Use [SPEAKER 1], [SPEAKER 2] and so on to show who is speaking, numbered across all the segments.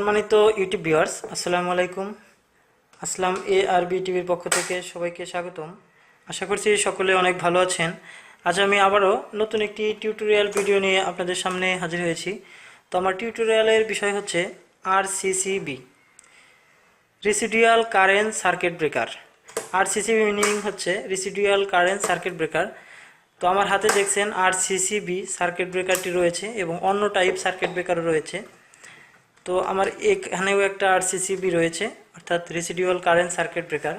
[SPEAKER 1] সম্মানিত YouTube viewers, আসসালামু আলাইকুম। আসলাম ARB টিভির পক্ষ থেকে সবাইকে স্বাগতম। আশা করছি সকলে অনেক ভালো আছেন। আজ আমি আবারও নতুন একটি টিউটোরিয়াল ভিডিও নিয়ে আপনাদের সামনে হাজির হয়েছি। তো আমার টিউটোরিয়ালের বিষয় হচ্ছে RCCB, residual current circuit breaker. RCCB meaning হচ্ছে রেসিডুয়াল কারেন্ট সার্কিট ব্রেকার। তো আমার হাতে দেখছেন RCCB সার্কিট ব্রেকারটি রয়েছে এবং অন্য টাইপ সার্কিট ব্রেকারও রয়েছে। তো আমার এখানেও একটা RCCB রয়েছে, অর্থাৎ রেসিডুয়াল কারেন্ট সার্কিট ব্রেকার।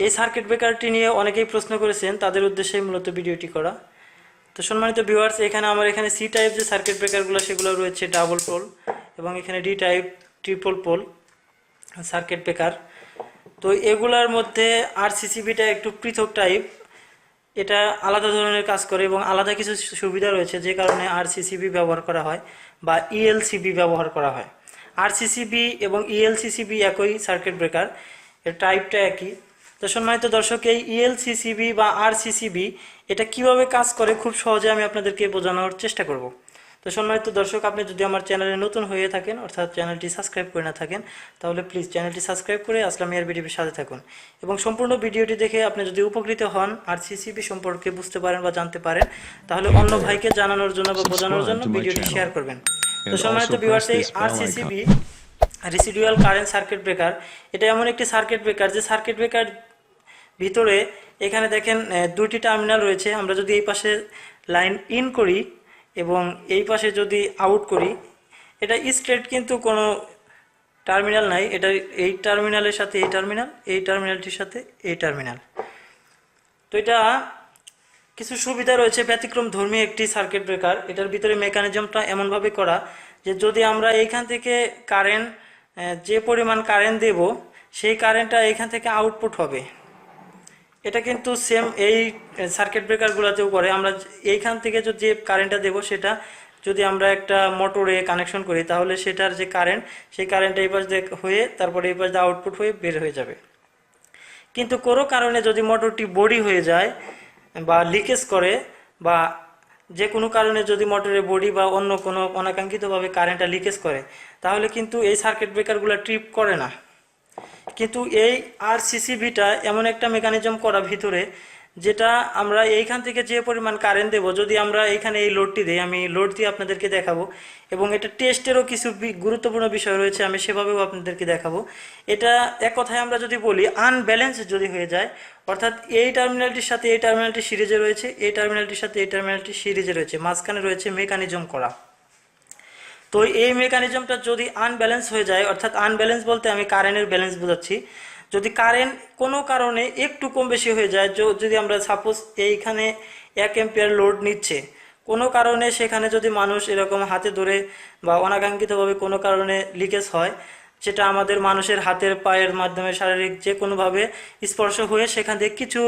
[SPEAKER 1] এই সার্কিট ব্রেকারটি নিয়ে অনেকেই প্রশ্ন করেছেন, তাদের উদ্দেশ্যে মূলত ভিডিওটি করা। তো সম্মানিত ভিউয়ার্স, আমার এখানে সি টাইপ যে সার্কিট ব্রেকারগুলো সেগুলো রয়েছে ডাবল পোল, এবং এখানে D type triple pole circuit breaker. তো এগুলার মধ্যে RCCBটা একটু পৃথক টাইপ, এটা আলাদা ধরনের কাজ করে এবং আলাদা কিছু সুবিধা রয়েছে, যে কারণে RCCB ব্যবহার করা হয় বা ELCB ব্যবহার করা হয়। RCCB এবং ELCCB একই সার্কিট ব্রেকার, এর টাইপটা একই। তো সম্মানিত দর্শক, এই ELCCB বা RCCB এটা কিভাবে কাজ করে খুব সহজে আমি আপনাদেরকে বোঝানোর চেষ্টা করব। তো সম্মানিত দর্শক, আপনি যদি আমার চ্যানেলে নতুন হয়ে থাকেন, অর্থাৎ চ্যানেলটি সাবস্ক্রাইব করে না থাকেন, তাহলে প্লিজ চ্যানেলটি সাবস্ক্রাইব করে আসলাম ARB টিভির সাথে থাকুন এবং সম্পূর্ণ ভিডিওটি দেখে আপনি যদি উপকৃত হন, RCCB সম্পর্কে বুঝতে পারেন বা জানতে পারেন, তাহলে অন্য ভাইকে জানানোর জন্য বা বোঝানোর জন্য ভিডিওটি শেয়ার করবেন। তো সম্মানিত ভিউয়ার্স, এই RCCB residual current circuit breaker এটা এমন একটি সার্কিট ব্রেকার যে সার্কিট ব্রেকার ভিতরে এখানে দেখেন দুইটি টার্মিনাল রয়েছে। আমরা যদি এই পাশে লাইন ইন করি এবং এই পাশে যদি আউট করি, এটা স্ট্রেট কিন্তু কোনো টার্মিনাল নাই, এটা এই টার্মিনালের সাথে এই টার্মিনাল, এই টার্মিনালটির সাথে এই টার্মিনাল। তো এটা কিছু সুবিধা রয়েছে, ব্যতিক্রম ধর্মী একটি সার্কিট ব্রেকার। এটার ভিতরে মেকানিজমটা এমনভাবে করা যে যদি আমরা এইখান থেকে কারেন্ট, যে পরিমাণ কারেন্ট দেব সেই কারেন্টটা এইখান থেকে আউটপুট হবে। এটা কিন্তু সেম এই সার্কিট ব্রেকারগুলোতেও করে। আমরা এইখান থেকে যে কারেন্টটা দেব সেটা যদি আমরা একটা মোটরে কানেকশন করি, তাহলে সেটার যে কারেন্ট, সেই কারেন্টটা এই পাশ দিয়ে হয়ে তারপরে এই পাশ দিয়ে আউটপুট হয়ে বের হয়ে যাবে। কিন্তু কোনো কারণে যদি মোটরটি বডি হয়ে যায় বা লিকেজ করে, বা যে কোনো কারণে যদি মোটরের বডি বা অন্য কোনো অনাকাঙ্ক্ষিতভাবে কারেন্টটা লিকেজ করে, তাহলে কিন্তু এই সার্কিট ব্রেকারগুলো ট্রিপ করে না। কিন্তু এই RCCBটা এমন একটা মেকানিজম করা ভিতরে, যেটা আমরা এইখান থেকে যে পরিমাণ কারেন্ট দেব, যদি আমরা এইখানে এই লোডটি দিই, আমি লোড দিয়ে আপনাদেরকে দেখাবো, এবং এটা টেস্টেরও কিছু গুরুত্বপূর্ণ বিষয় রয়েছে, আমি সেভাবেও আপনাদেরকে দেখাবো। এটা এক কথায় আমরা যদি বলি, আনব্যালেন্স যদি হয়ে যায়, অর্থাৎ এই টার্মিনালটির সাথে এই টার্মিনালটি সিরিজে রয়েছে, এই টার্মিনালটির সাথে এই টার্মিনালটি সিরিজে রয়েছে, মাঝখানে রয়েছে মেকানিজম করা। তো এই মেকানিজমটা যদি আনব্যালেন্স হয়ে যায়, অর্থাৎ আনব্যালেন্স বলতে আমি কারেন্টের ব্যালেন্স বোঝাচ্ছি, যদি কারেন্ট কোনো কারণে একটু কম বেশি হয়ে যায়, যদি আমরা সাপোজ এইখানে 1 অ্যাম্পিয়ার লোড নিচ্ছে, কোনো কারণে সেখানে যদি মানুষ এরকম হাতে ধরে বা অনাকাঙ্ক্ষিতভাবে কোনো কারণে লিকেজ হয়, যেটা আমাদের মানুষের হাতের পায়ের মাধ্যমে শারীরিক যে কোনোভাবে স্পর্শ হয়ে সেখান থেকে কিছু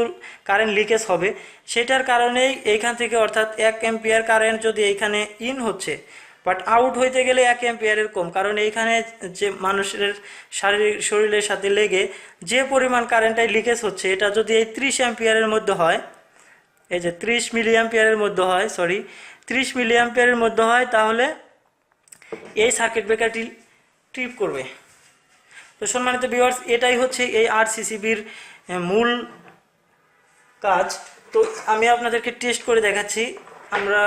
[SPEAKER 1] কারেন্ট লিকেজ হবে, সেটার কারণেই এইখান থেকে, অর্থাৎ 1 অ্যাম্পিয়ার কারেন্ট যদি এইখানে ইন হচ্ছে, বাট আউট হইতে গেলে 1 অ্যাম্পিয়ারের কম, কারণ এইখানে যে মানুষের শরীরের সাথে লেগে যে পরিমাণ কারেন্টটাই লিকেজ হচ্ছে, এটা যদি এই 30 অ্যাম্পিয়ারের মধ্যে হয়, এই যে 30 মিলি অ্যাম্পিয়ারের মধ্যে হয়, 30 মিলি অ্যাম্পিয়ারের মধ্যে হয়, তাহলে এই সার্কিট ব্রেকারটি ট্রিপ করবে। তো সম্মানিত ভিউয়ার্স, এটাই হচ্ছে এই RCCBর মূল কাজ। তো আমি আপনাদেরকে টেস্ট করে দেখাচ্ছি। আমরা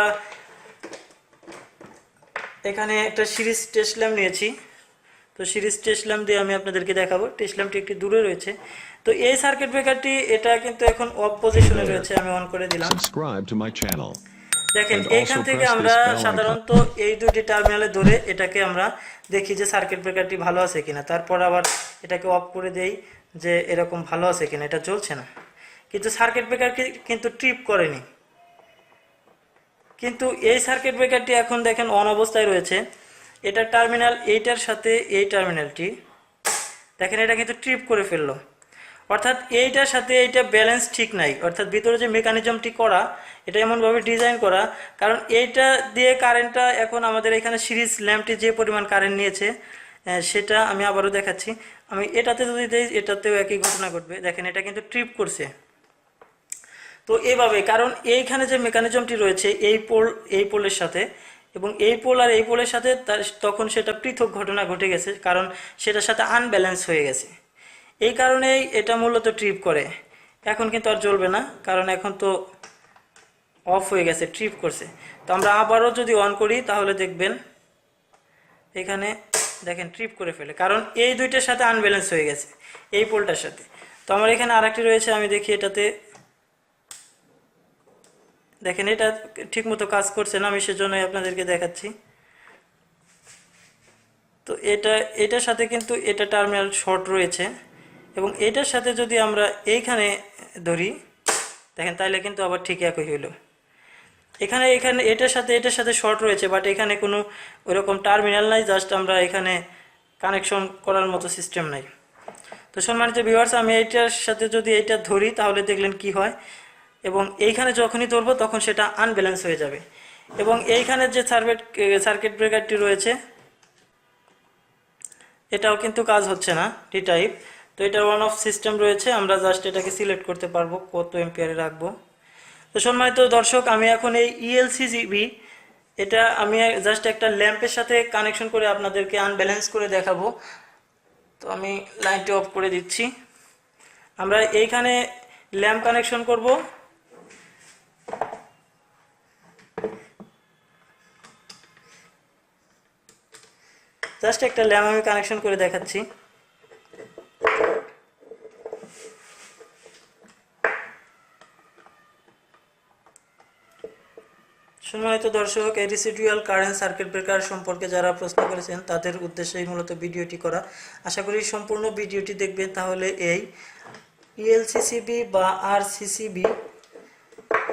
[SPEAKER 1] এখানে একটা সিরিজ টেস্ট ল্যাম্প নিয়েছি, তো সিরিজ টেস্ট ল্যাম্প দিয়ে আমি আপনাদেরকে দেখাবো। টেস্ট ল্যাম্পটি একটু দূরে রয়েছে। তো এই সার্কিট ব্রেকারটি এটা কিন্তু এখন অফ পজিশনে রয়েছে, আমি অন করে দিলাম। দেখেন, এইখান থেকে আমরা সাধারণত এই দুটি টার্মিনালে ধরে এটাকে আমরা দেখি যে সার্কিট ব্রেকারটি ভালো আছে কিনা, তারপর আবার এটাকে অফ করে দেই যে এরকম ভালো আছে কিনা, এটা জ্বলছে না। কিন্তু সার্কিট ব্রেকারটি কিন্তু ট্রিপ করেনি। কিন্তু এই সার্কিট ব্রেকারটি এখন দেখেন অন অবস্থায় রয়েছে। এটা টার্মিনাল এইটার সাথে এই টার্মিনালটি দেখেন, এটা কিন্তু ট্রিপ করে ফেললো, অর্থাৎ এইটার সাথে এইটা ব্যালেন্স ঠিক নাই। অর্থাৎ ভিতরে যে মেকানিজমটি করা, এটা এমনভাবে ডিজাইন করা, কারণ এইটা দিয়ে কারেন্টটা এখন আমাদের এখানে সিরিজ ল্যাম্পটি যে পরিমাণ কারেন্ট নিয়েছে, সেটা আমি আবারও দেখাচ্ছি। আমি এটাতে যদি দেই, এটাতেও একই ঘটনা ঘটবে। দেখেন, এটা কিন্তু ট্রিপ করছে। তো এইভাবে, কারণ এইখানে যে মেকানিজমটি রয়েছে এই পোলের সাথে, এবং এই পোল আর এই পোলের সাথে তখন সেটা পৃথক ঘটনা ঘটে গেছে, কারণ সেটার সাথে আনব্যালেন্স হয়ে গেছে। এই কারণেই এটা মূলত ট্রিপ করে। এখন কিন্তু আর জ্বলবে না, কারণ এখন তো অফ হয়ে গেছে, ট্রিপ করছে। তো আমরা আবারও যদি অন করি তাহলে দেখবেন এখানে দেখেন ট্রিপ করে ফেলে, কারণ এই দুইটার সাথে আনব্যালেন্স হয়ে গেছে এই পোলটার সাথে। তো আমার এখানে আরেকটি রয়েছে, আমি দেখি এটাতে দেখেন এটা ঠিকমতো কাজ করছে না, আমি সেজন্যই আপনাদেরকে দেখাচ্ছি। তো এটার সাথে কিন্তু এটা টার্মিনাল শর্ট রয়েছে, এবং এটার সাথে যদি আমরা এইখানে ধরি দেখেন তাইলে কিন্তু আবার ঠিক একই হইল। এখানে এটার সাথে শর্ট রয়েছে, বাট এখানে কোনো ওইরকম টার্মিনাল নাই, জাস্ট আমরা এখানে কানেকশন করার মতো সিস্টেম নাই। তো সম্মানিত ভিউয়ার্স, আমি এইটার সাথে যদি এইটা ধরি তাহলে দেখলেন কি হয়, এবং এইখানে যখনই ধরবো তখন সেটা আনব্যালেন্স হয়ে যাবে। এবং এইখানে যে সার্কিট ব্রেকারটি রয়েছে এটাও কিন্তু কাজ হচ্ছে না, ডি টাইপ। তো এটার ওয়ান অফ সিস্টেম রয়েছে, আমরা জাস্ট এটাকে সিলেক্ট করতে পারবো কত এম্পিয়ারে রাখবো। তো সম্মানিত দর্শক, আমি এখন এই ELCB এটা আমি জাস্ট একটা ল্যাম্পের সাথে কানেকশন করে আপনাদেরকে আনব্যালেন্স করে দেখাবো। তো আমি লাইনটি অফ করে দিচ্ছি। আমরা এইখানে ল্যাম্প কানেকশন করব। জাস্ট একটা ল্যাম্প আমি কানেকশন করে দেখাচ্ছি। সম্মানিত দর্শক, এই রেসিডুয়াল কারেন্ট সার্কিট ব্রেকার সম্পর্কে যারা প্রশ্ন করেছেন তাদের উদ্দেশ্যেই মূলত ভিডিওটি করা। আশা করি সম্পূর্ণ ভিডিওটি দেখবেন, তাহলে এই ELCB বা RCCB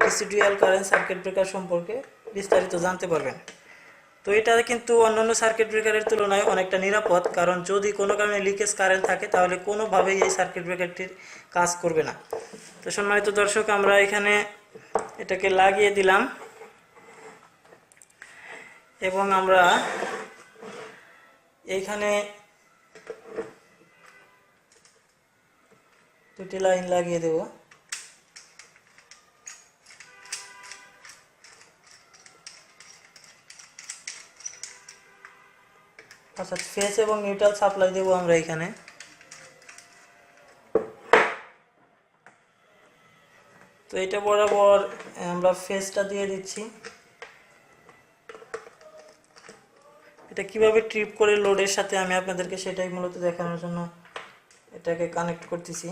[SPEAKER 1] residual current circuit breaker সম্পর্কে বিস্তারিত জানতে পারবেন। তো এটা কিন্তু অন্যান্য সার্কিট ব্রেকারের তুলনায় অনেকটা নিরাপদ, কারণ যদি কোনো কারণে লিকেজ কারেন্ট থাকে তাহলে কোনোভাবেই এই সার্কিট ব্রেকারটির কাজ করবে না। তো সম্মানিত দর্শক, আমরা এখানে এটাকে লাগিয়ে দিলাম, এবং আমরা এইখানে দুটি লাইন লাগিয়ে দেব। অর্থাৎ ফেজ এবং নিউট্রাল সাপ্লাই দেব আমরা এখানে। তো এটা বরাবর আমরা ফেজটা দিয়ে দিচ্ছি। এটা কিভাবে ট্রিপ করে লোডের সাথে আমি আপনাদেরকে সেটাই মূলত দেখানোর জন্য এটাকে কানেক্ট করতেছি।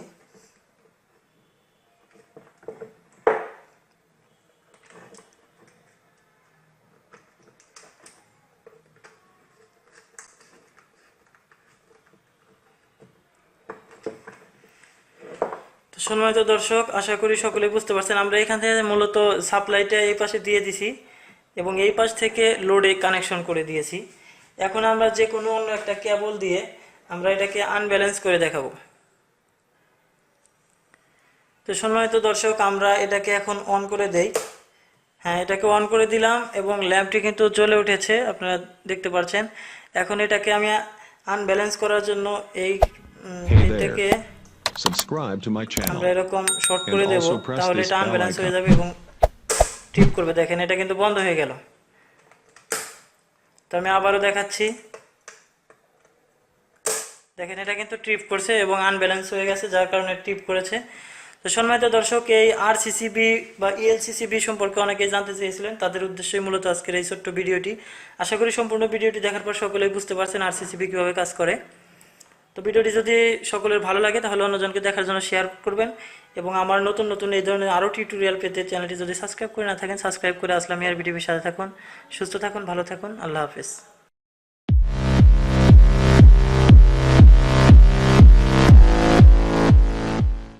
[SPEAKER 1] সম্মানিত দর্শক, আশা করি সকলে বুঝতে পারছেন। আমরা এখান থেকে মূলত সাপ্লাইটা এই পাশে দিয়ে দিছি এবং এই পাশ থেকে লোডে কানেকশন করে দিয়েছি। এখন আমরা যে কোনো অন্য একটা কেবল দিয়ে আমরা এটাকে আনব্যালেন্স করে দেখাবো। তো সম্মানিত দর্শক, আমরা এটাকে এখন অন করে দেই। হ্যাঁ, এটাকে অন করে দিলাম এবং ল্যাম্পটি কিন্তু জ্বলে উঠেছে, আপনারা দেখতে পাচ্ছেন। এখন এটাকে আমি আনব্যালেন্স করার জন্য এইটাকে আমরা এরকম শর্ট করে দেব, তাহলে এটা আনব্যালেন্স হয়ে যাবে এবং ট্রিপ করবে। দেখেন এটা কিন্তু বন্ধ হয়ে গেল। তো আমি আবারও দেখাচ্ছি, দেখেন এটা কিন্তু ট্রিপ করছে এবং আনব্যালেন্স হয়ে গেছে, যার কারণে ট্রিপ করেছে। তো সম্মানিত দর্শক, এই RCCB বা ELCB সম্পর্কে অনেকেই জানতে চেয়েছিলেন, তাদের উদ্দেশ্যে মূলত আজকের এই ছোট্ট ভিডিওটি। আশা করি সম্পূর্ণ ভিডিওটি দেখার পর সকলেই বুঝতে পারছেন RCCB কীভাবে কাজ করে। তো ভিডিওটি যদি সকলের ভালো লাগে তাহলে অন্যজনকে দেখার জন্য শেয়ার করবেন, এবং আমার নতুন নতুন এই ধরনের আরও টিউটোরিয়াল পেতে চ্যানেলটি যদি সাবস্ক্রাইব করে না থাকেন, সাবস্ক্রাইব করে আসলাম ARB টিভির সাথে থাকুন। সুস্থ থাকুন, ভালো থাকুন, আল্লাহ হাফেজ।